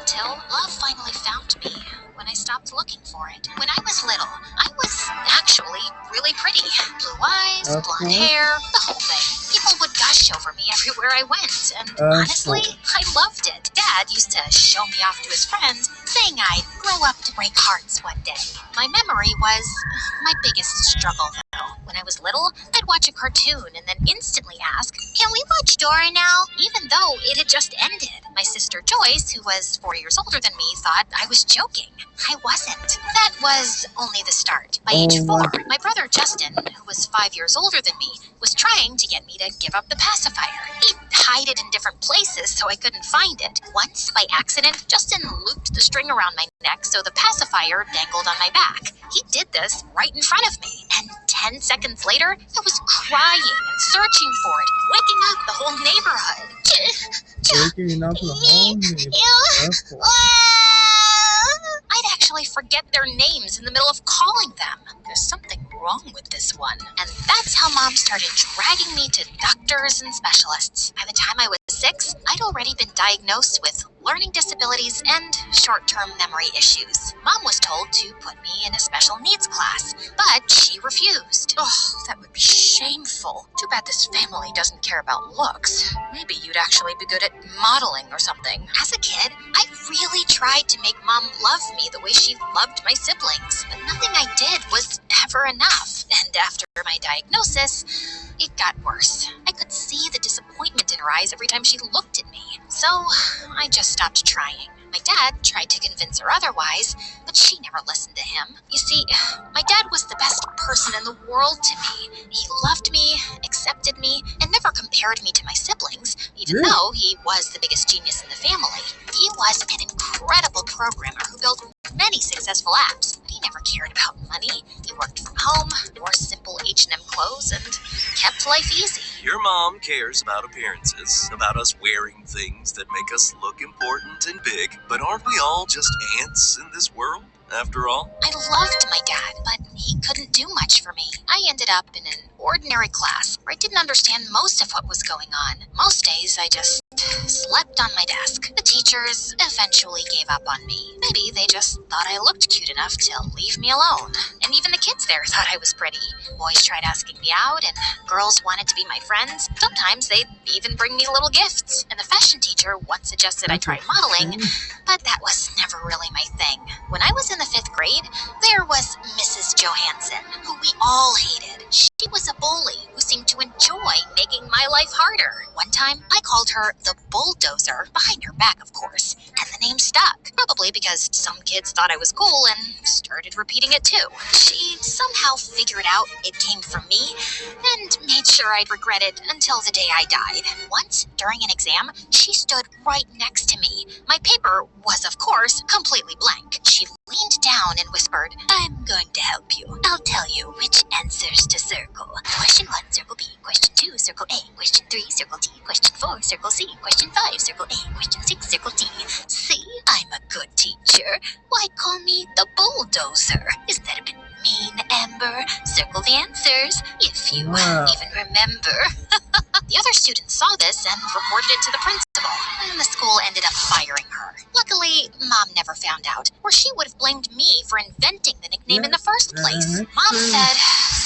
Until love finally found me when I stopped looking for it. When I was little, I was actually really pretty. Blue eyes, blonde hair, the whole thing. People would gush over me everywhere I went, and honestly, I loved it. Dad used to show me off to his friends, saying I'd grow up to break hearts one day. My memory was my biggest struggle, though. When I was little, I'd watch a cartoon and then instantly ask, "Can we watch Dora now?" Even though it had just ended. My sister Joyce, who was 4 years older than me, thought I was joking. I wasn't. That was only the start. By age 4, my brother Justin, who was 5 years older than me, was trying to get me to give up the pacifier. He'd hide it in different places so I couldn't find it. Once, by accident, Justin looped the string around my neck so the pacifier dangled on my back. He did this right in front of me, and 10 seconds later, I was crying and searching for it, waking up the whole neighborhood. I'd actually forget their names in the middle of calling them. There's something wrong with this one. And that's how Mom started dragging me to doctors and specialists. By the time I was 6, I'd already been diagnosed with learning disabilities and short-term memory issues. Mom was told to put me in a special needs class, but she refused. Oh, that would be shameful. Too bad this family doesn't care about looks. Maybe you'd actually be good at modeling or something. As a kid, I really tried to make Mom love me the way she loved my siblings, but nothing I did was ever enough. And after my diagnosis, it got worse. I could see the disappointment in her eyes every time she looked at me. So I just stopped trying. My dad tried to convince her otherwise, but she never listened to him. You see, my dad was the best person in the world to me. He loved me, accepted me, and never compared me to my siblings, even though he was the biggest genius in the family. He was an incredible programmer who built many successful apps, but he never cared about money. He worked from home, wore simple H&M clothes, and kept life easy. Your mom cares about appearances, about us wearing things that make us look important and big, but aren't we all just ants in this world, after all? I loved my dad, but he couldn't do much for me. I ended up in an ordinary class where I didn't understand most of what was going on. Most days, I just slept on my desk. The teachers eventually gave up on me. Maybe they just thought I looked cute enough to leave me alone. And even the kids there thought I was pretty. Boys tried asking me out, and girls wanted to be my friends. Sometimes they'd even bring me little gifts. And the fashion teacher once suggested I try modeling, but that was never really my thing. When I was in the 5th grade, there was Mrs. Johansson, who we all hated. She was a bully who seemed to enjoy making my life harder. One time, I called her the bulldozer, behind her back, of course, and the name stuck. Probably because some kids thought I was cool and started repeating it too. She somehow figured out it came from me and made sure I'd regret it until the day I died. Once, during an exam, she stood right next to me. My paper was, of course, completely blank. She leaned down and whispered, "I'm going to help you. I'll tell you which answers to circle. Question 1, circle B. Question 2, circle A. Question 3, circle D. Question 4, circle C. Question 5, circle A. Question 6, circle D. See, I'm a good teacher. Why call me the bulldozer? Is that a bit mean, Amber? Circle the answers, if you even remember." The other students saw this and reported it to the principal, and the school ended up firing her. Luckily, Mom never found out, or she would have blamed me for inventing the nickname in the first place. Mom said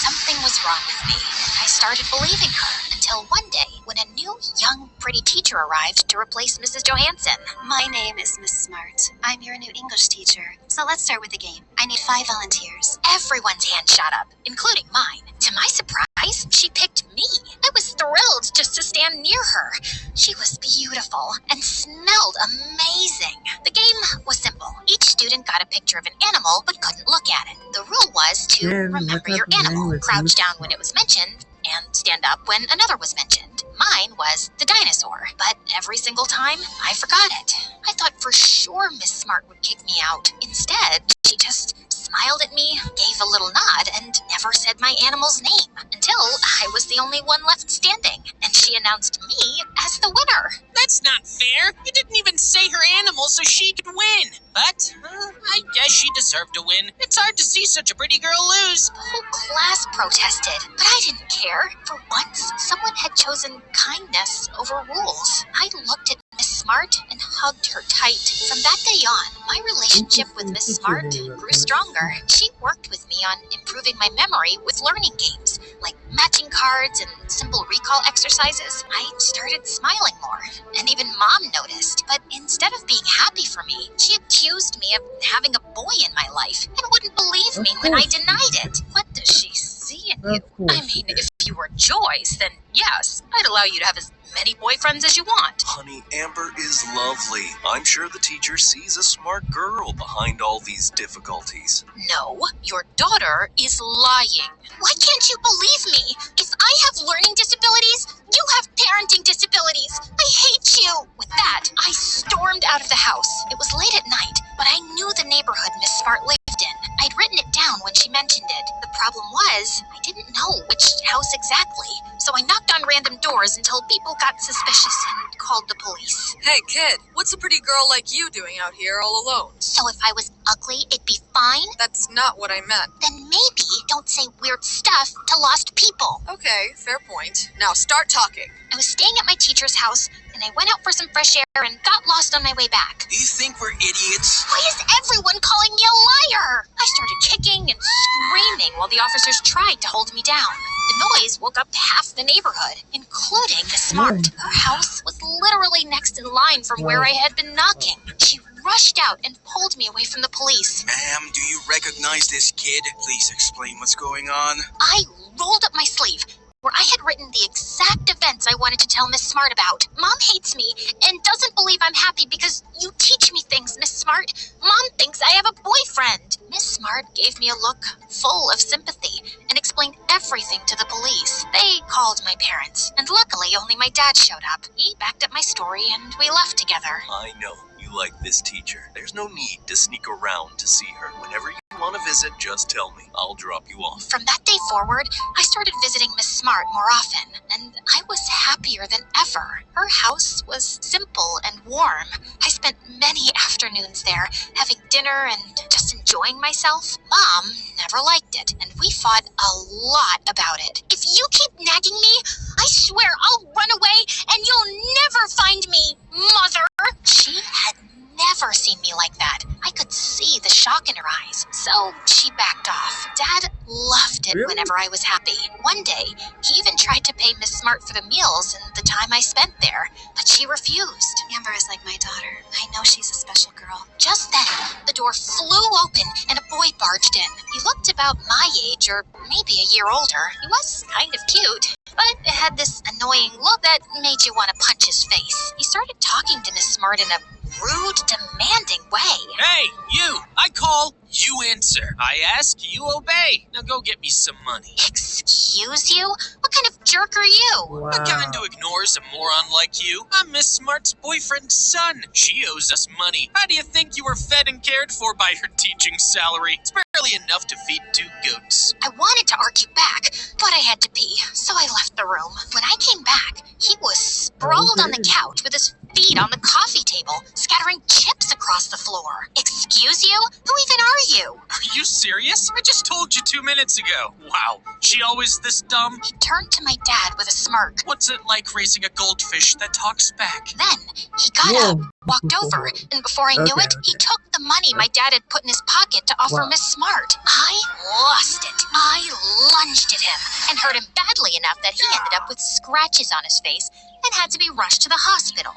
something was wrong with me, and I started believing her, until one day, when a new, young, pretty teacher arrived to replace Mrs. Johansson. My name is Miss Smart. I'm your new English teacher. So let's start with the game. I need 5 volunteers. Everyone's hand shot up, including mine. To my surprise, she picked me. I was thrilled just to stand near her. She was beautiful and smelled amazing. The game was simple. Each student got a picture of an animal but couldn't look at it. The rule was to remember your animal, crouch down when it was mentioned, and stand up when another was mentioned. Mine was the dinosaur, but every single time, I forgot it. I thought for sure Miss Smart would kick me out. Instead, she just smiled at me, gave a little nod, and never said my animal's name, until I was the only one left standing, and she announced me as the winner. That's not fair. You didn't even say her animal so she could win. But I guess she deserved to win. It's hard to see such a pretty girl lose. The whole class protested, but I didn't care. For once, someone had chosen kindness over rules. I looked at Miss Smart and hugged her tight. From that day on, my relationship with Miss Smart grew stronger. She worked with me on improving my memory with learning games, like matching cards and simple recall exercises. I started smiling more, and even Mom noticed. But instead of being happy for me, she accused me of having a boy in my life and wouldn't believe me when I denied it. What does she see in you? I mean, if you were Joyce, then yes, I'd allow you to have as many boyfriends as you want. Honey, Amber is lovely. I'm sure the teacher sees a smart girl behind all these difficulties. No, your daughter is lying. Why can't you believe me? If I have learning disabilities, you have parenting disabilities. I hate you. With that, I stormed out of the house. It was late at night, but I knew the neighborhood Miss Smart lived in. I'd written it down when she mentioned it. The problem was, I didn't know which house exactly, so I knocked on random doors until people got suspicious and called the police. Hey, kid, what's a pretty girl like you doing out here all alone? So if I was ugly, it'd be fine? That's not what I meant. Then maybe don't say weird stuff to lost people. Okay, fair point. Now start talking. I was staying at my teacher's house, and I went out for some fresh air and got lost on my way back. Do you think we're idiots? Why is everyone calling me a liar? I started kicking and screaming while the officers tried to hold me down. The noise woke up half the neighborhood, including Miss Smart. Her house was literally next in line from where I had been knocking. She rushed out and pulled me away from the police. Ma'am, do you recognize this kid? Please explain what's going on. I rolled up my sleeve, where I had written the exact events I wanted to tell Miss Smart about. Mom hates me and doesn't believe I'm happy because you teach me things, Miss Smart. Mom thinks I have a boyfriend. Miss Smart gave me a look full of sympathy and explained everything to the police. They called my parents, and luckily only my dad showed up. He backed up my story and we left together. I know you like this teacher. There's no need to sneak around to see her. Whenever you want to visit, just tell me. I'll drop you off. From that day forward, I started visiting Miss Smart more often, and I was happier than ever. Her house was simple and warm. I spent many afternoons there, having dinner and just enjoying myself. Mom never liked it, and we fought a lot about it. If you keep nagging me, I swear I'll run away and you'll never find me, Mother! She had never seen me like that. I could see the shock in her eyes, so she backed off. Dad loved it whenever I was happy. One day, he even tried to pay Miss Smart for the meals and the time I spent there, but she refused. Amber is like my daughter. I know she's a special girl. Just then, the door flew open and a boy barged in. He looked about my age, or maybe a year older. He was kind of cute, but it had this annoying look that made you want to punch his face. He started talking to Miss Smart in a rude, demanding way. Hey, you! I call, you answer. I ask, you obey. Now go get me some money. Excuse you? What kind of jerk are you? The kind who ignores a moron like you. I'm Miss Smart's boyfriend's son. She owes us money. How do you think you were fed and cared for by her teaching salary? It's barely enough to feed 2 goats. I wanted to argue back, but I had to pee, so I left the room. When I came back, he was sprawled on the couch with his feet on the coffee table, scattering chips across the floor. Excuse you? Who even are you? Are you serious? I just told you 2 minutes ago. Wow, she always this dumb? He turned to my dad with a smirk. What's it like raising a goldfish that talks back? Then he got up, walked over, and before I knew it, he took the money my dad had put in his pocket to offer Miss Smart. I lost it. I lunged at him and hurt him badly enough that he ended up with scratches on his face and had to be rushed to the hospital.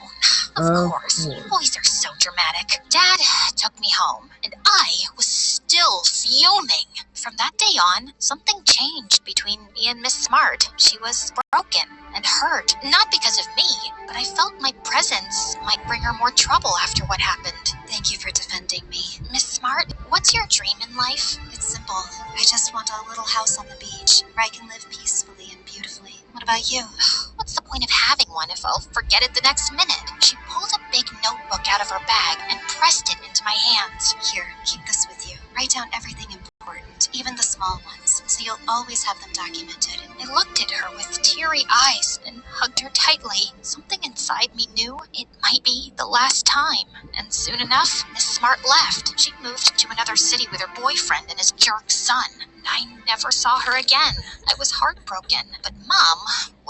Of course, boys are so dramatic. Dad took me home, and I was still fuming. From that day on, something changed between me and Miss Smart. She was broken and hurt, not because of me, but I felt my presence might bring her more trouble after what happened. Thank you for defending me. Miss Smart, what's your dream in life? It's simple. I just want a little house on the beach where I can live peacefully and beautifully. What about you? What's the point of having one if I'll forget it the next minute? She pulled a big notebook out of her bag and pressed it into my hands. Here, keep this with you. Write down everything important, even the small ones, so you'll always have them documented. I looked at her with teary eyes and hugged her tightly. Something inside me knew it might be the last time. And soon enough, Miss Smart left. She moved to another city with her boyfriend and his jerk son. I never saw her again. I was heartbroken, but Mom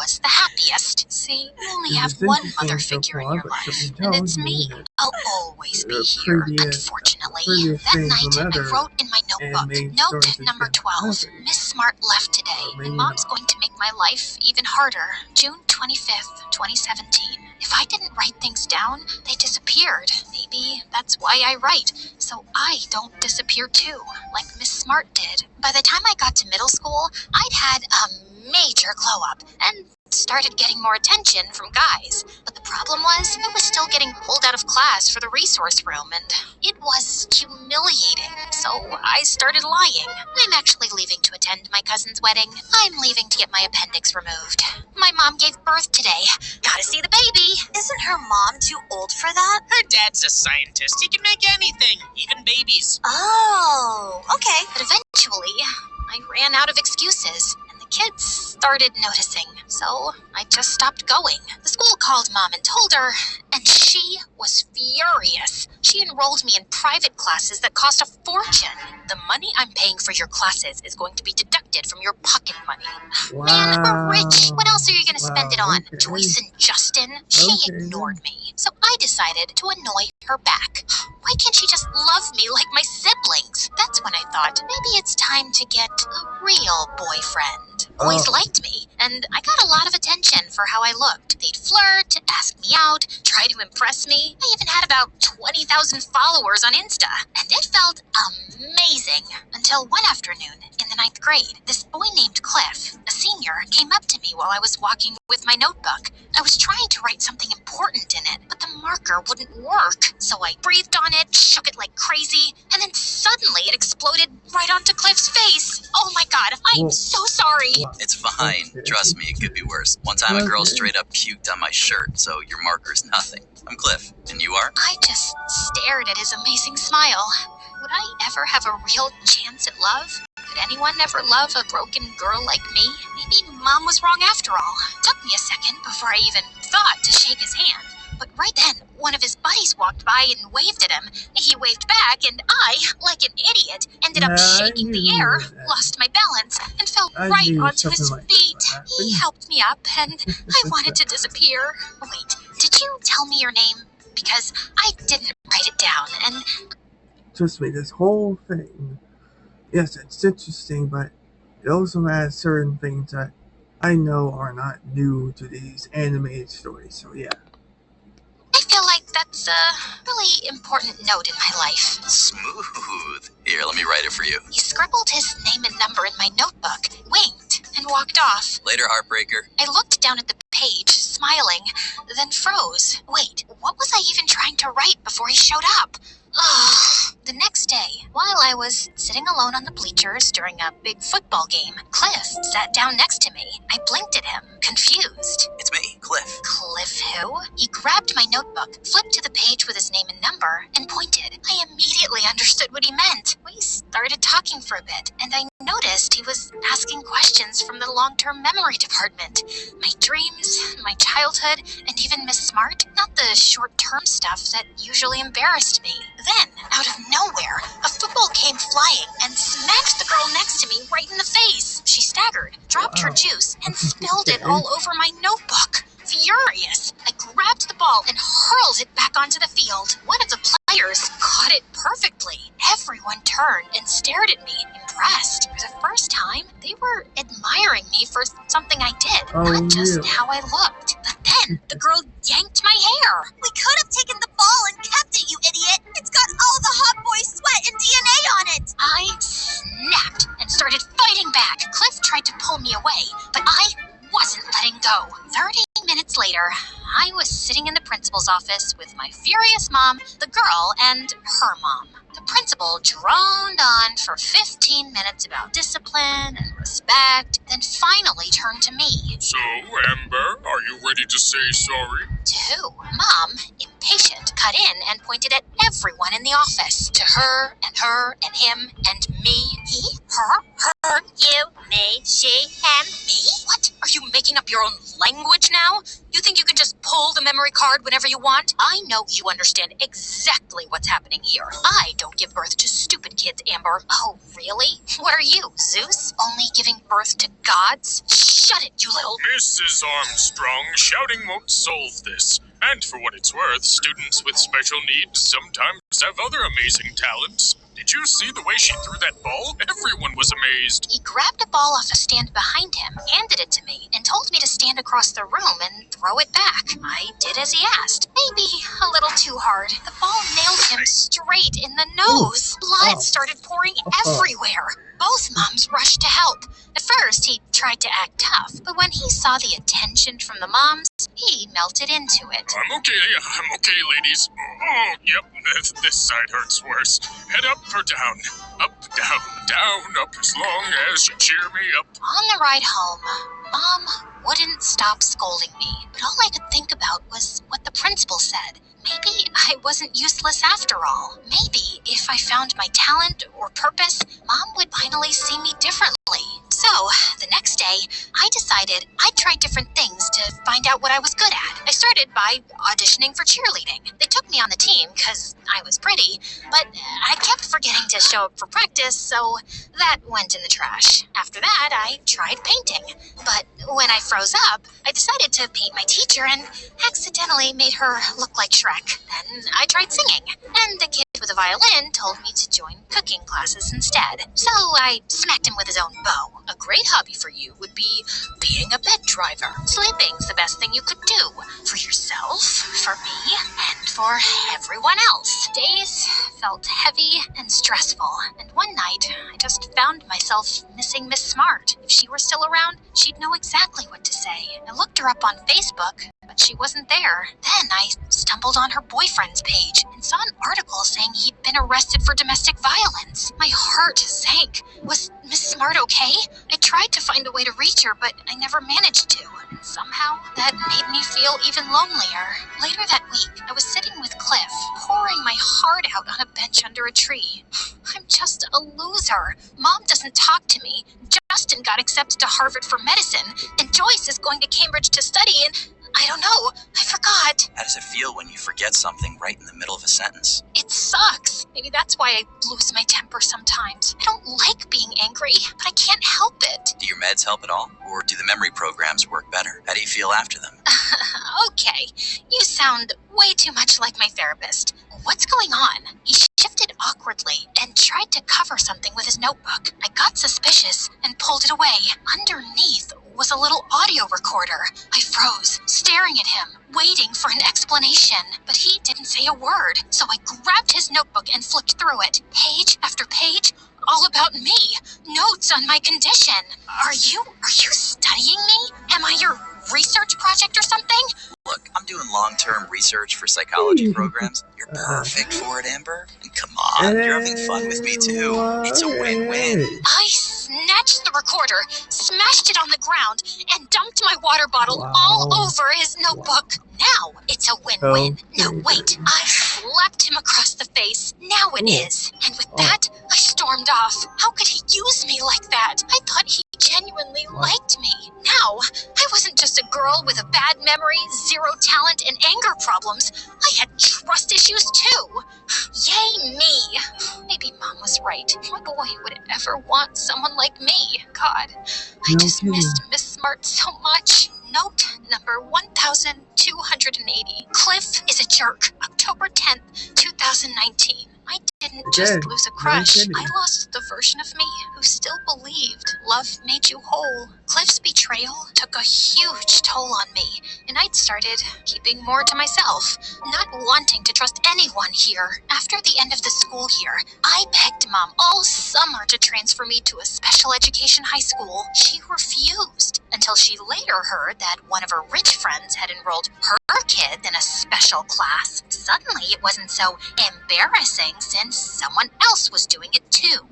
was the happiest. See, you only have It's one interesting mother so figure in far, your but life, something and tells it's me me. that I'll always be the here, previous unfortunately. That thing night, from I other wrote in my notebook, anime note stories number that 12, happened. Miss Smart left today, Or maybe and Mom's not. going to make my life even harder. June 25th, 2017. If I didn't write things down, they disappeared. Maybe that's why I write, so I don't disappear too, like Miss Smart did. By the time I got to middle school, I'd had a major glow up and started getting more attention from guys. But the problem was, I was still getting pulled out of class for the resource room, and it was humiliating. So I started lying. I'm actually leaving to attend my cousin's wedding. I'm leaving to get my appendix removed. My mom gave birth today. Gotta see the baby. Isn't her mom too old for that? Her dad's a scientist. He can make anything, even babies. Oh, okay. But eventually, I ran out of excuses, and the kids started noticing. So I just stopped going. The school called Mom and told her, and she was furious. She enrolled me in private classes that cost a fortune. The money I'm paying for your classes is going to be deducted from your pocket money. Wow. Man, we're rich. What else are you going to spend it Wow, on? okay. Joyce and Justin? She Okay, ignored me. So I decided to annoy her back. Why can't she just love me like my siblings? That's when I thought, maybe it's time to get a real boyfriend. Boys Oh. liked me, and I got a lot of attention for how I looked. They'd flirt, ask me out, try to impress me. I even had about 20,000 followers on Insta, and it felt amazing. Until one afternoon in the 9th grade, this boy named Cliff, a senior, came up to me while I was walking with my notebook. I was trying to write something important in it, but the marker wouldn't work. So I breathed on it, shook it like crazy, and then suddenly it exploded right onto Cliff's face. Oh my god, I'm Whoa. so sorry. Wow. It's fine. Okay. Trust me, it could be worse. One time a girl Okay. straight up puked on my shirt, so your marker's nothing. I'm Cliff, and you are? I just stared at his amazing smile. Would I ever have a real chance at love? Could anyone ever love a broken girl like me? Maybe Mom was wrong after all. Took me a second before I even thought to shake his hand. But right then, one of his buddies walked by and waved at him. He waved back, and I, like an idiot, ended up Yeah, I shaking the knew air, that. lost my balance, and fell I right knew onto his something like that feet. would happen. He helped me up, and I wanted to disappear. Wait, did you tell me your name? Because I didn't write it down, and Trust me, this whole thing, yes, it's interesting, but it also has certain things that I know are not new to these animated stories. So yeah. I feel like that's a really important note in my life. Smooth. Here, let me write it for you. He scribbled his name and number in my notebook, winked, and walked off. Later, heartbreaker. I looked down at the page, smiling, then froze. Wait, what was I even trying to write before he showed up? Ugh. The next day, while I was sitting alone on the bleachers during a big football game, Cliff sat down next to me. I blinked at him, confused. It's me, Cliff. Cliff who? He grabbed my notebook, flipped to the page with his name and number, and pointed. I immediately understood what he meant. We started talking for a bit, and I noticed he was asking questions from the long-term memory department. My dreams, my childhood, and even Miss Smart. Not the short-term stuff that usually embarrassed me. Then, out of nowhere, a football came flying and smacked the girl next to me right in the face. She staggered, dropped her Wow. juice, and spilled it all over my notebook. Furious, I grabbed the ball and hurled it back onto the field. One of the players caught it perfectly. Everyone turned and stared at me, impressed. For the first time, they were admiring me for something I did, Oh, not just yeah. how I looked. But then, the girl yanked my hair. We could have taken the ball and kept it, you idiot. It's got all the hot boy sweat and DNA on it. I snapped and started fighting back. Cliff tried to pull me away, but I wasn't letting go. 30 minutes later, I was sitting in the principal's office with my furious mom, the girl, and her mom. The principal droned on for 15 minutes about discipline and respect, then finally turned to me. So, Amber, are you ready to say sorry? To who? Mom, impatient, cut in and pointed at everyone in the office. To her, and him, and me. He, her, You, me, she, him. Me? What? Are you making up your own language now? You think you can just pull the memory card whenever you want? I know you understand exactly what's happening here. I don't give birth to stupid kids, Amber. Oh, really? What are you, Zeus? Only giving birth to gods? Shut it, you little... Mrs. Armstrong, shouting won't solve this. And for what it's worth, students with special needs sometimes have other amazing talents. Did you see the way she threw that ball? Everyone was amazed. He grabbed a ball off a stand behind him, handed it to me, and told me to stand across the room and throw it back. I did as he asked. Maybe a little too hard. The ball nailed him straight in the nose. Blood started pouring everywhere. Both moms rushed to help. At first, he tried to act tough, but when he saw the attention from the moms, he melted into it. I'm okay, ladies. Oh, yep, this side hurts worse. Head up or down? Up, down, up, as long as you cheer me up. On the ride home, Mom wouldn't stop scolding me, but all I could think about was what the principal said. Maybe I wasn't useless after all. Maybe if I found my talent or purpose, Mom would finally see me differently. So, the next day, I decided I'd try different things to find out what I was good at. I started by auditioning for cheerleading. They took me on the team because I was pretty, but I kept forgetting to show up for practice, so that went in the trash. After that, I tried painting. But when I froze up, I decided to paint my teacher and accidentally made her look like Shrek. Then I tried singing, and the kid with a violin told me to join cooking classes instead. So I smacked him with his own bow. A great hobby for you would be being a bed driver. Sleeping's the best thing you could do. For yourself, for me, and for everyone else. Days felt heavy and stressful, and one night I just found myself missing Miss Smart. If she were still around, she'd know exactly what to say. I looked her up on Facebook, but she wasn't there. Then I stumbled on her boyfriend's page and saw an article saying he'd been arrested for domestic violence. My heart sank. Was Miss Smart okay? I tried to find a way to reach her, but I never managed to. And somehow, that made me feel even lonelier. Later that week, I was sitting with Cliff, pouring my heart out on a bench under a tree. I'm just a loser. Mom doesn't talk to me. Justin got accepted to Harvard for medicine, and Joyce is going to Cambridge to study, and I don't know. I forgot. How does it feel when you forget something right in the middle of a sentence? It sucks. Maybe that's why I lose my temper sometimes. I don't like being angry, but I can't help it. Do your meds help at all? Or do the memory programs work better? How do you feel after them? Okay, you sound way too much like my therapist. What's going on? He shifted awkwardly and tried to cover something with his notebook. I got suspicious and pulled it away. Underneath was a little audio recorder. I froze, staring at him, waiting for an explanation, but he didn't say a word. So I grabbed his notebook and flipped through it, page after page, all about me, notes on my condition. Are you studying me? Am I your research project or something? Look, I'm doing long-term research for psychology programs. You're perfect for it, Amber. And come on, you're having fun with me too. It's a win-win. I snatched the recorder, smashed it on the ground, and dumped my water bottle all over his notebook. Now it's a win-win. No, wait. I slapped him across the face. Now it is. And with that, I stormed off. How could he use me like that? I thought he genuinely liked me. Now, I wasn't just a girl with a bad memory, zero talent, and anger problems. I had trust issues too. Yay me. Maybe Mom was right. What boy would ever want someone like me? God, I just missed Miss Smart so much. Note number 1280. Cliff is a jerk. October 10th, 2019. I didn't just lose a crush. I lost the version of me who still believed love made you whole. Cliff's betrayal took a huge toll on me, and I'd started keeping more to myself, not wanting to trust anyone here. After the end of the school year, I begged Mom all summer to transfer me to a special education high school. She refused, until she later heard that one of her rich friends had enrolled her kid in a special class. Suddenly, it wasn't so embarrassing since someone else was doing it too.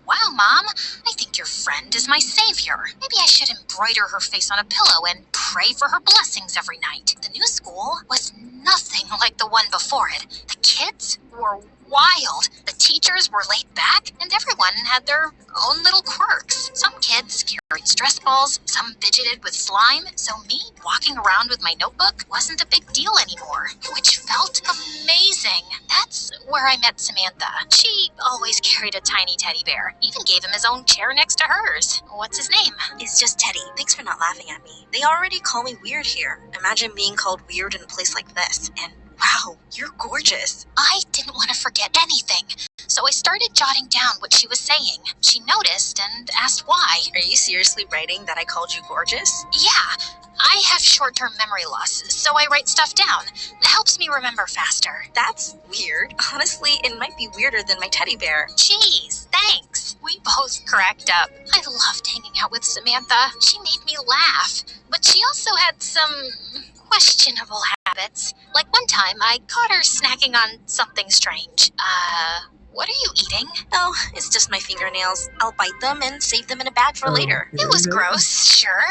Wow, Mom, I think your friend is my savior. Maybe I should embroider her face on a pillow and pray for her blessings every night. The new school was nothing like the one before it. The kids were wild. The The teachers were laid back, and everyone had their own little quirks. Some kids carried stress balls, some fidgeted with slime, so me walking around with my notebook wasn't a big deal anymore, which felt amazing. That's where I met Samantha. She always carried a tiny teddy bear, even gave him his own chair next to hers. What's his name? It's just Teddy. Thanks for not laughing at me. They already call me weird here. Imagine being called weird in a place like this. And wow, you're gorgeous. I didn't want to forget anything, so I started jotting down what she was saying. She noticed and asked why. Are you seriously writing that I called you gorgeous? Yeah, I have short-term memory loss, so I write stuff down. It helps me remember faster. That's weird. Honestly, it might be weirder than my teddy bear. Jeez, thanks. We both cracked up. I loved hanging out with Samantha. She made me laugh, but she also had some questionable habits. Like one time, I caught her snacking on something strange. What are you eating? Oh, it's just my fingernails. I'll bite them and save them in a bag for later. It was gross, sure,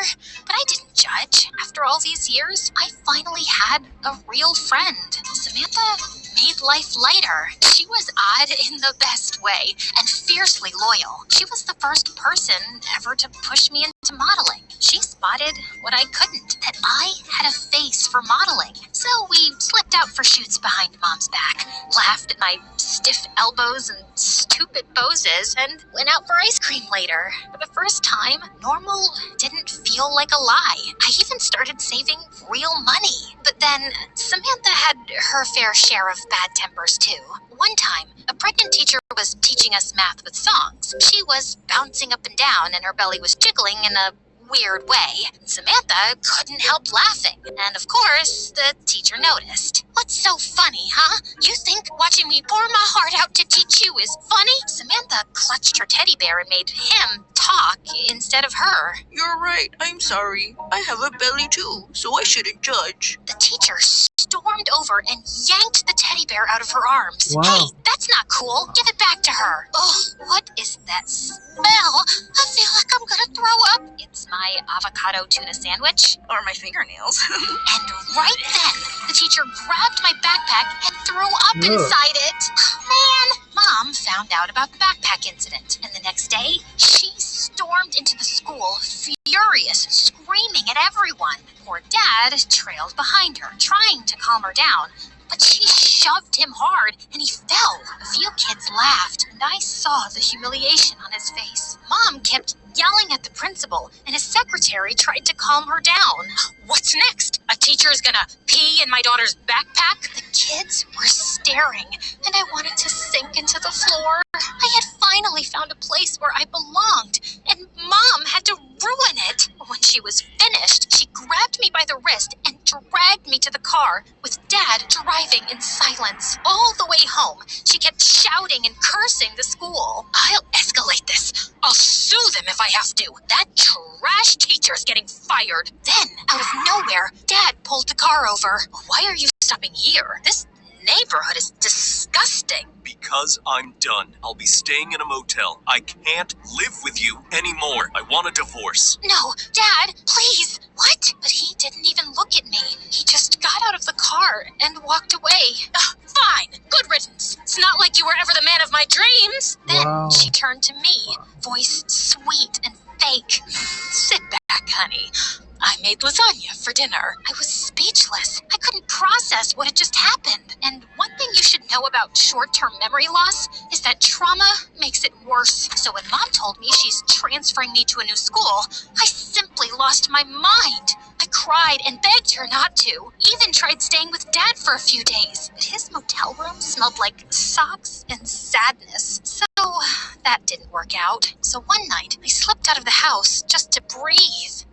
but I didn't judge. After all these years, I finally had a real friend. Samantha made life lighter. She was odd in the best way and fiercely loyal. She was the first person ever to push me into modeling. She spotted what I couldn't, that I had a face for modeling. So we slipped out for shoots behind Mom's back, laughed at my stiff elbows and stupid poses, and went out for ice cream later. For the first time, normal didn't feel like a lie. I even started saving real money. But then Samantha had her fair share of bad tempers too. One time, a pregnant teacher was teaching us math with songs. She was bouncing up and down and her belly was jiggling in a weird way. Samantha couldn't help laughing. And of course, the teacher noticed. What's so funny, huh? You think watching me pour my heart out to teach you is funny? Samantha clutched her teddy bear and made him talk instead of her. You're right. I'm sorry. I have a belly too, so I shouldn't judge. The teacher stormed over and yanked the teddy bear out of her arms. Wow. Hey, that's not cool. Give it back to her. Oh, what is that smell? I feel like I'm gonna throw up. It's my avocado tuna sandwich. Or my fingernails. And right then, the teacher grabbed my backpack and threw up Ugh. inside it. Man! Mom found out about the backpack incident, and the next day, she stormed into the school, furious, screaming at everyone. Poor Dad trailed behind her, trying to calm her down, but she shoved him hard, and he fell. A few kids laughed, and I saw the humiliation on his face. Mom kept yelling at the principal, and his secretary tried to calm her down. What's next? A teacher is gonna pee in my daughter's backpack? The kids were staring, and I wanted to sink into the floor. I had finally found a place where I belonged, and Mom had to ruin it. When she was finished, she grabbed me by the wrist and dragged me to the car, with Dad driving in silence. All the way home, she kept shouting and cursing the school. I'll escalate this. I'll sue them if I have to. That trash teacher's getting fired. Then, out of nowhere, Dad pulled the car over. Why are you stopping here? This neighborhood is disgusting. Because I'm done. I'll be staying in a motel. I can't live with you anymore. I want a divorce. No, Dad, please. What? But he didn't even look at me. He just got out of the car and walked away. Fine. Good riddance. It's not like you were ever the man of my dreams. Then Wow. she turned to me, voice sweet and fake. Sit back, honey. I made lasagna for dinner. I was speechless. I couldn't process what had just happened. And one thing you should know about short-term memory loss is that trauma makes it worse. So when Mom told me she's transferring me to a new school, I simply lost my mind. I cried and begged her not to. Even tried staying with Dad for a few days. But his motel room smelled like socks and sadness. So that didn't work out. So one night, I slipped out of the house just to breathe.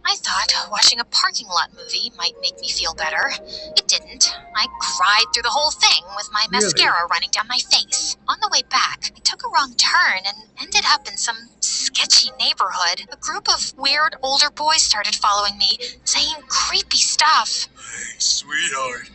I thought watching a parking lot movie might make me feel better. It didn't. I cried through the whole thing with my Really? mascara running down my face. On the way back, I took a wrong turn and ended up in some sketchy neighborhood. A group of weird older boys started following me, saying creepy stuff. Hey, sweetheart,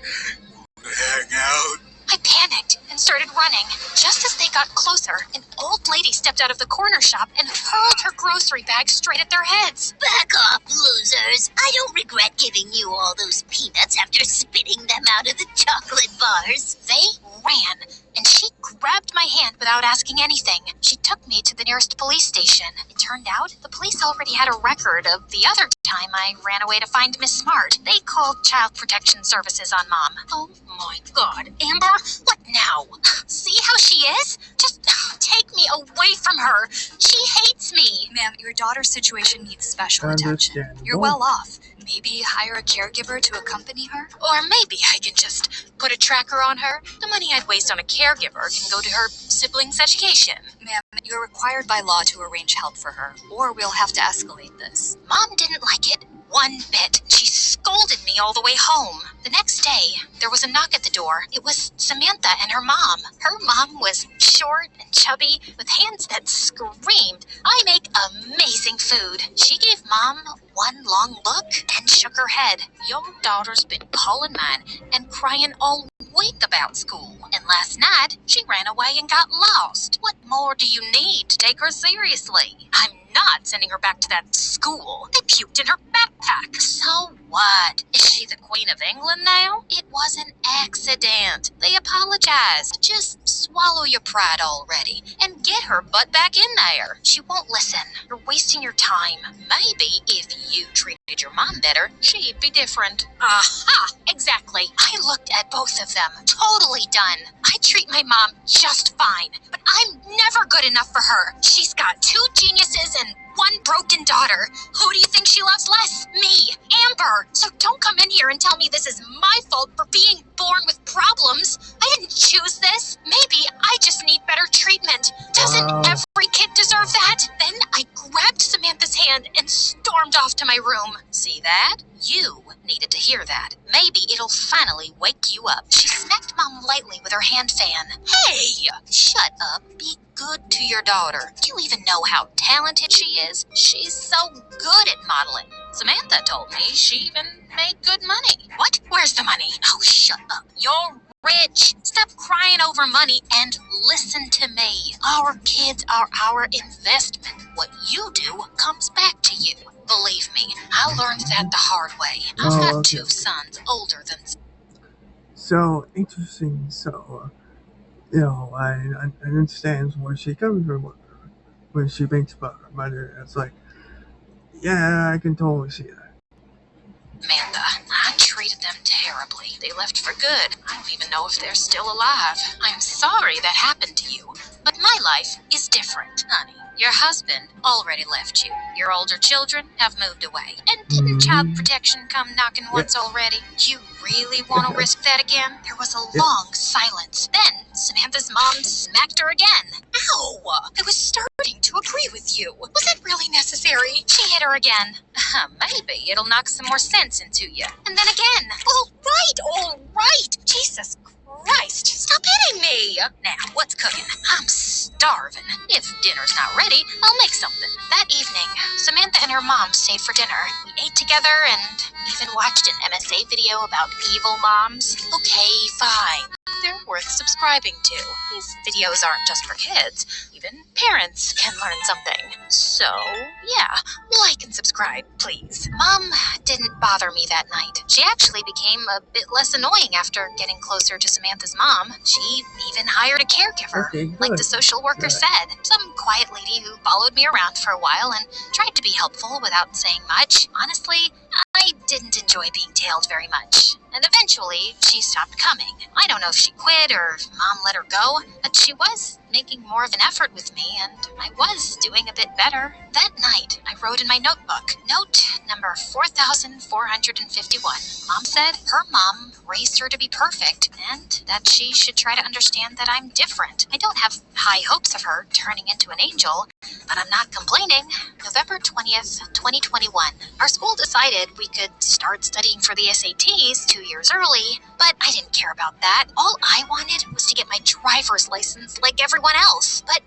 wanna hang out? I panicked and started running. Just as they got closer, an old lady stepped out of the corner shop and hurled her grocery bag straight at their heads. Back off, losers. I don't regret giving you all those peanuts after spitting them out of the chocolate bars. They ran, and she grabbed my hand without asking anything. She took me to the nearest police station. It turned out the police already had a record of the other time I ran away to find Miss Smart. They called Child Protection Services on Mom. Oh my God, Amber, what now? See how she is? Just take me away from her. She hates me. Ma'am, your daughter's situation needs special attention. Understandable. You're well off. Maybe hire a caregiver to accompany her? Or maybe I can just put a tracker on her. The money I'd waste on a caregiver can go to her siblings' education. Ma'am, you're required by law to arrange help for her, or we'll have to escalate this. Mom didn't like it one bit. She scolded me all the way home. The next day, there was a knock at the door. It was Samantha and her mom. Her mom was short and chubby, with hands that screamed, "I make amazing food." She gave Mom one long look and shook her head. "Your daughter's been calling mine and crying all week about school. And last night, she ran away and got lost. What more do you need to take her seriously? I'm not sending her back to that school. They puked in her backpack. So what? Is she the Queen of England now? It was an accident. They apologized. Just swallow your pride already and get her butt back in there. She won't listen. You're wasting your time. Maybe if you treated your mom better, she'd be different. Aha! Exactly. I looked at both of them. Totally done. I treat my mom just fine, but I'm never good enough for her. She's got 2 geniuses and 1 broken daughter. Who do you think she loves less? Me, Amber. So don't come in here and tell me this is my fault for being born with problems. I didn't choose this. Maybe I just need better treatment. Doesn't every kid deserve that? Then I grabbed Samantha's hand and stormed off to my room. See that? You needed to hear that. Maybe it'll finally wake you up. She smacked Mom lightly with her hand fan. Hey! Shut up. Be good to your daughter. Do you even know how talented she is? She's so good at modeling. Samantha told me she even made good money. What? Where's the money? Oh, shut up. You're rich. Stop crying over money and listen to me. Our kids are our investment. What you do comes back to you. Believe me, I learned that the hard way. I've got 2 sons older than... So interesting. So, I understand where she comes from when she thinks about her mother. It's like, yeah, I can totally see that. Amanda, I treated them terribly. They left for good. I don't even know if they're still alive. I'm sorry that happened to you, but my life is different, honey. Your husband already left you. Your older children have moved away. And didn't child protection come knocking once already? You really want to risk that again? There was a long silence. Then Samantha's mom smacked her again. Ow! I was starting to agree with you. Was that really necessary? She hit her again. Maybe it'll knock some more sense into you. And then again. All right. Jesus Christ, stop hitting me! Now, what's cooking? I'm starving. If dinner's not ready, I'll make something. That evening, Samantha and her mom stayed for dinner. We ate together and even watched an MSA video about evil moms. Okay, fine. They're worth subscribing to. These videos aren't just for kids. Even parents can learn something. So, yeah, like and subscribe, please. Mom didn't bother me that night. She actually became a bit less annoying after getting closer to Samantha's mom. She even hired a caregiver, like the social worker said. Some quiet lady who followed me around for a while and tried to be helpful without saying much. Honestly, I didn't enjoy being tailed very much. And eventually, she stopped coming. I don't know if she quit or if Mom let her go, but she was making more of an effort with me, and I was doing a bit better. That night, I wrote in my notebook, note number 4451. Mom said her mom raised her to be perfect, and that she should try to understand that I'm different. I don't have high hopes of her turning into an angel, but I'm not complaining. November 20th, 2021. Our school decided we could start studying for the SATs 2 years early, but I didn't care about that. All I wanted was to get my driver's license like everyone else, but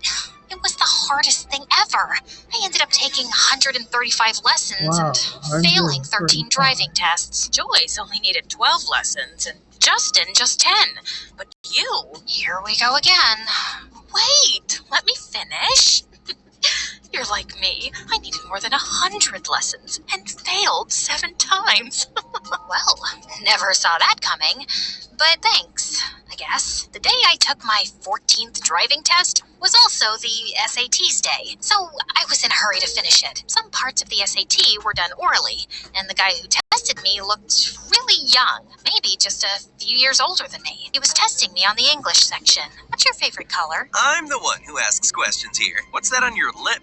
it was the hardest thing ever. I ended up taking 135 lessons and failing 13 driving tests. Joyce only needed 12 lessons, and Justin just 10. But you, here we go again. Wait, let me finish. You're like me. I needed more than 100 lessons and failed 7 times. Well, never saw that coming, but thanks. was, I guess. The day I took my 14th driving test was also the SAT's day, so I was in a hurry to finish it. Some parts of the SAT were done orally, and the guy who tested me looked really young, maybe just a few years older than me. He was testing me on the English section. What's your favorite color? I'm the one who asks questions here. What's that on your lip?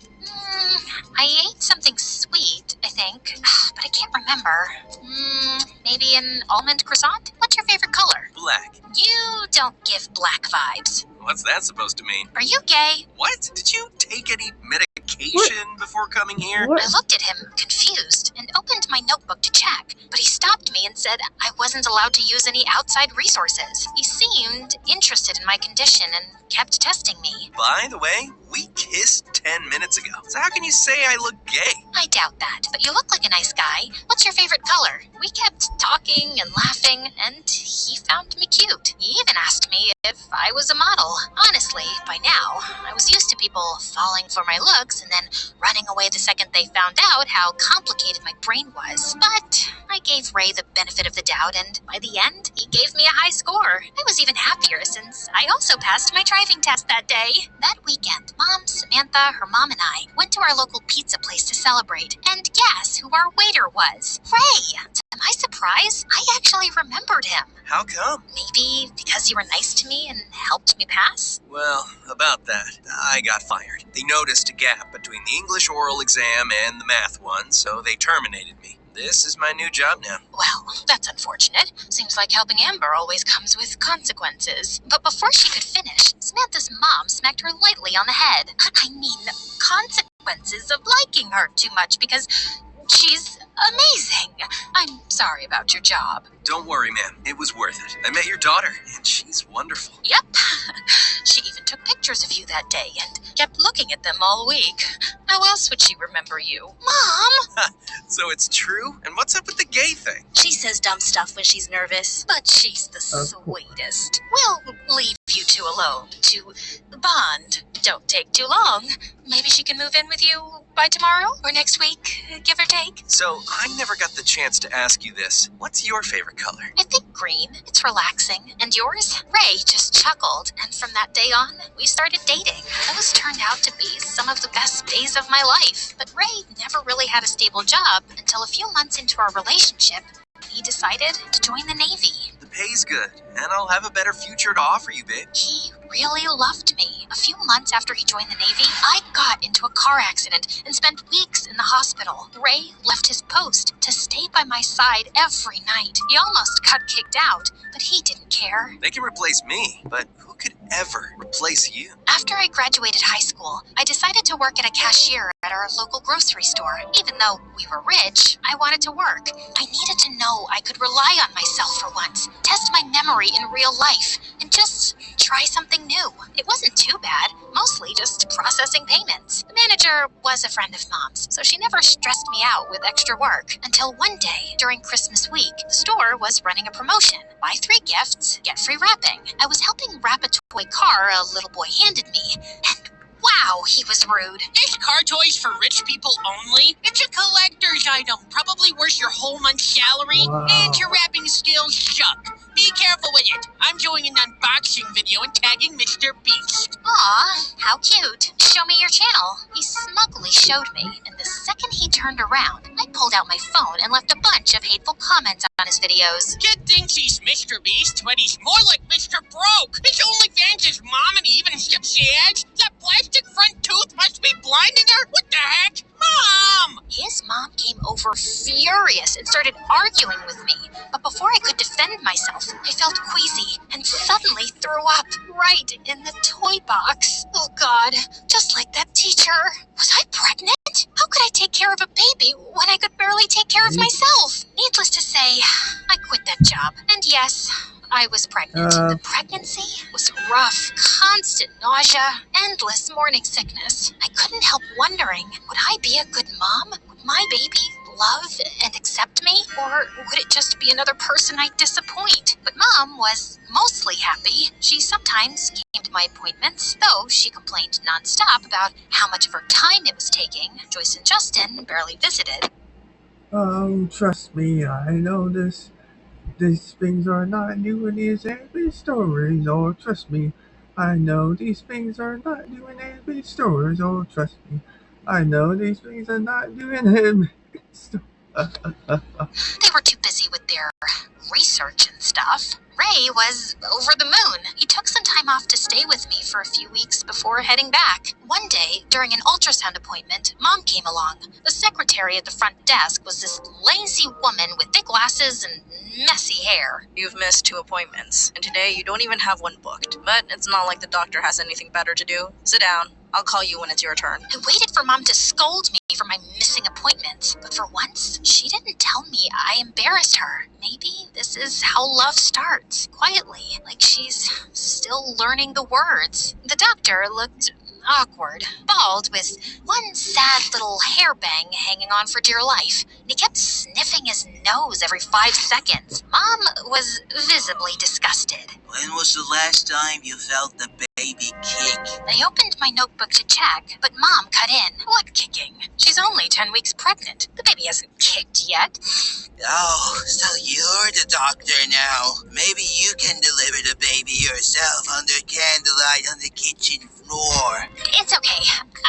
I ate something sweet, I think, but I can't remember. Maybe an almond croissant? What's your favorite color? Black. You don't give black vibes. What's that supposed to mean? Are you gay? What? Did you take any medication before coming here? What? I looked at him, confused, and opened my notebook to check, but he stopped me and said I wasn't allowed to use any outside resources. He seemed interested in my condition and kept testing me. By the way, we kissed 10 minutes ago. So how can you say I look gay? I doubt that, but you look like a nice guy. What's your favorite color? We kept talking and laughing, and he found me cute. He even asked me if I was a model. Honestly, by now, I was used to people falling for my looks and then running away the second they found out how complicated my brain was. But I gave Ray the benefit of the doubt, and by the end, he gave me a high score. I was even happier since I also passed my driving test that day. That weekend, Mom, Samantha, her mom, and I went to our local pizza place to celebrate. And guess who our waiter was? Ray! To my surprise, I actually remembered him. How come? Maybe because you were nice to me and helped me pass? Well, about that, I got fired. They noticed a gap between the English oral exam and the math one, so they terminated me. This is my new job now. Well, that's unfortunate. Seems like helping Amber always comes with consequences. But before she could finish, Samantha's mom smacked her lightly on the head. I mean, consequences of liking her too much because she's amazing. I'm sorry about your job. Don't worry, ma'am. It was worth it. I met your daughter, and she's wonderful. Yep. She even took pictures of you that day and kept looking at them all week. How else would she remember you? Mom! So it's true? And what's up with the gay thing? She says dumb stuff when she's nervous. But she's the sweetest. We'll leave you two alone to bond. Don't take too long. Maybe she can move in with you by tomorrow or next week, give or take. So, I never got the chance to ask you this. What's your favorite color? I think green. It's relaxing. And yours? Ray just chuckled, and from that day on, we started dating. Those turned out to be some of the best days of my life. But Ray never really had a stable job until a few months into our relationship. He decided to join the Navy. The pay's good, and I'll have a better future to offer you, babe. He really loved me. A few months after he joined the Navy, I got into a car accident and spent weeks in the hospital. Ray left his post to stay by my side every night. He almost got kicked out, but he didn't care. They can replace me, but who could ever replace you? After I graduated high school, I decided to work at a cashier at our local grocery store. Even though we were rich, I wanted to work. I needed to know I could rely on myself for once, test my memory in real life, and just try something new. It wasn't too bad, mostly just processing payments. The manager was a friend of Mom's, so she never stressed me out with extra work. Until one day, during Christmas week, the store was running a promotion. Buy 3 gifts, get free wrapping. I was helping wrap a toy car a little boy handed me, and wow, he was rude. This car toy's for rich people only. It's a collector's item, probably worth your whole month's salary, and your wrapping skills suck. Be careful with it. I'm doing an unboxing video and tagging Mr. Beast. Aw, how cute. Show me your channel. He smugly showed me, and the second he turned around, I pulled out my phone and left a bunch of hateful comments on his videos. Kid thinks he's Mr. Beast, but he's more like Mr. Broke. His OnlyFans is mom and he even skips the ads. That plastic front tooth must be blinding her. What the heck? Mom! His mom came over furious and started arguing with me. But before I could defend myself, I felt queasy and suddenly threw up right in the toy box. Oh God, just like that teacher. Was I pregnant? How could I take care of a baby when I could barely take care of myself? Needless to say, I quit that job. And yes, I was pregnant. The pregnancy was rough, constant nausea, endless morning sickness. I couldn't help wondering, would I be a good mom? Would my baby love and accept me? Or would it just be another person I'd disappoint? But Mom was mostly happy. She sometimes came to my appointments, though she complained nonstop about how much of her time it was taking. Joyce and Justin barely visited. Trust me, I know this. These things are not new in these every stories, oh trust me. I know these things are not new in every stories, oh trust me. I know these things are not new in every stories. They were too busy with their research and stuff. Ray was over the moon. He took some time off to stay with me for a few weeks before heading back. One day, during an ultrasound appointment, Mom came along. The secretary at the front desk was this lazy woman with thick glasses and messy hair. You've missed 2 appointments, and today you don't even have one booked. But it's not like the doctor has anything better to do. Sit down. I'll call you when it's your turn. I waited for Mom to scold me for my missing appointment, but for once, she didn't tell me I embarrassed her. Maybe this is how love starts, quietly, like she's still learning the words. The doctor looked awkward, bald, with one sad little hairbang hanging on for dear life, and he kept sniffing his nose every 5 seconds. Mom was visibly disgusted. When was the last time you felt the baby kick? I opened my notebook to check, but Mom cut in. What kicking? She's only 10 weeks pregnant. The baby hasn't kicked yet. Oh, so you're the doctor now. Maybe you can deliver the baby yourself under candlelight on the kitchen floor. It's okay.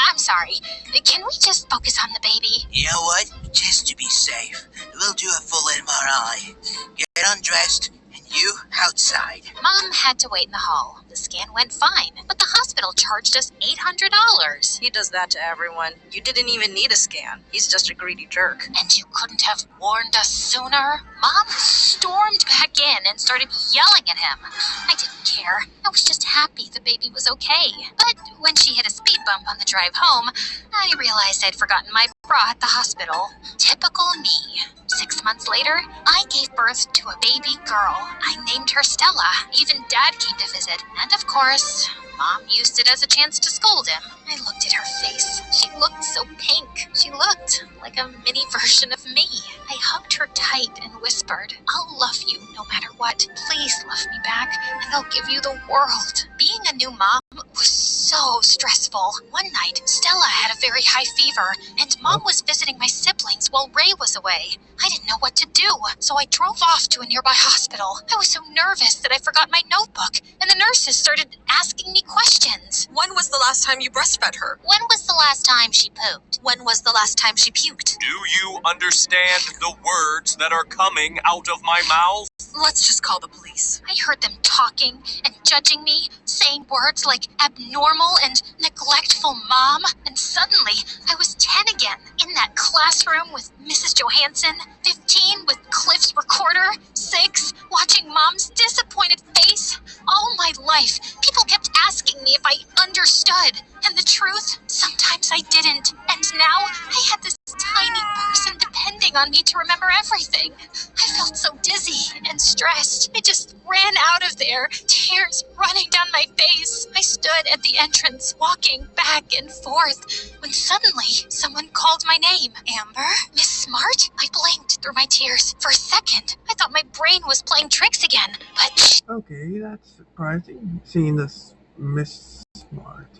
I'm sorry. Can we just focus on the baby? You know what? Just to be safe, we'll do a full MRI. Get undressed, and you outside. Mom had to wait in the hall. The scan went fine, but the hospital charged us $800. He does that to everyone. You didn't even need a scan. He's just a greedy jerk. And you couldn't have warned us sooner? Mom stormed back in and started yelling at him. I didn't care. I was just happy the baby was okay. But when she hit a speed bump on the drive home, I realized I'd forgotten my bra at the hospital. Typical me. 6 months later, I gave birth to a baby girl. I named her Stella. Even Dad came to visit. And of course, Mom used it as a chance to scold him. I looked at her face. She looked so pink. She looked like a mini version of me. I hugged her tight and whispered, "I'll love you no matter what. Please love me back, and I'll give you the world." Being a new mom was so stressful. One night, Stella had a very high fever, and Mom was visiting my siblings while Ray was away. I didn't know what to do, so I drove off to a nearby hospital. I was so nervous that I forgot my notebook, and the nurses started asking me questions. When was the last time you breastfed her? When was the last time she pooped? When was the last time she puked? Do you understand the words that are coming out of my mouth? Let's just call the police. I heard them talking and judging me, saying words like abnormal and neglectful mom, and suddenly I was 10 again, in that classroom with Mrs. Johansson, 15 with Cliff's recorder, 6 watching Mom's disappointed face. All my life, people kept asking me if I understood, and the truth, sometimes I didn't, and now I had this tiny person depending on me to remember everything. I felt so dizzy and stressed. I just ran out of there, tears running down my face. I stood at the entrance, walking back and forth, when suddenly someone called my name. Amber? Miss Smart? I blinked through my tears. For a second, I thought my brain was playing tricks again, but Okay, that's surprising. Seeing this Miss Smart,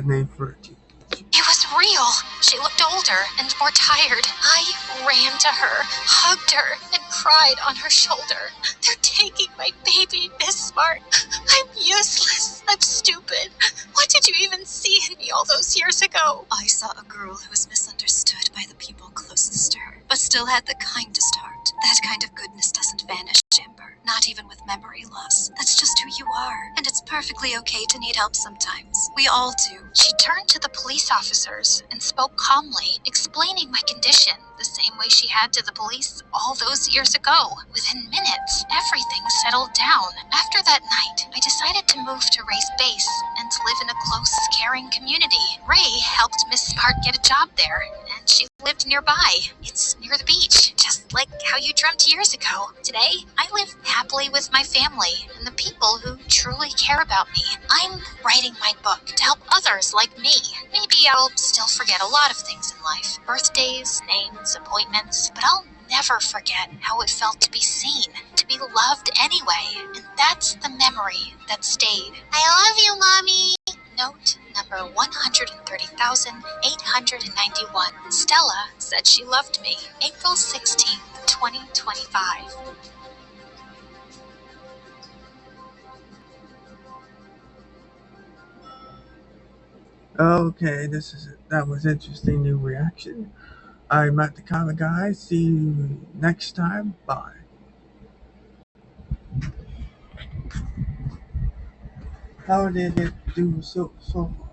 name for a teacher. it was real. She looked older and more tired. I ran to her, hugged her, and cried on her shoulder. "They're taking my baby, Miss Smart. I'm useless. I'm stupid. What did you even see in me all those years ago?" I saw a girl who was misunderstood by the people closest to her, but still had the kindest heart. That kind of goodness doesn't vanish, Amber. Not even with memory loss. That's just who you are. And it's perfectly okay to need help sometimes. We all do. She turned to the police officers and spoke calmly, explaining my condition the same way she had to the police all those years ago. Within minutes, everything settled down. After that night, I decided to move to Ray's base and to live in a close, caring community. Ray helped Miss Smart get a job there, and she lived nearby. It's near the beach, just like how you dreamt years ago. Today, I live happily with my family and the people who truly care about me. I'm writing my book to help others like me. Maybe I'll still forget a lot of things in life. Birthdays, names, appointments, but I'll never forget how it felt to be seen, to be loved anyway. And that's the memory that stayed. I love you, Mommy. Note number 130,891. Stella said she loved me. April 16th, 2025. Okay, that was interesting new reaction. I'm Matt the Comic Guy. See you next time. Bye. How did it do so far?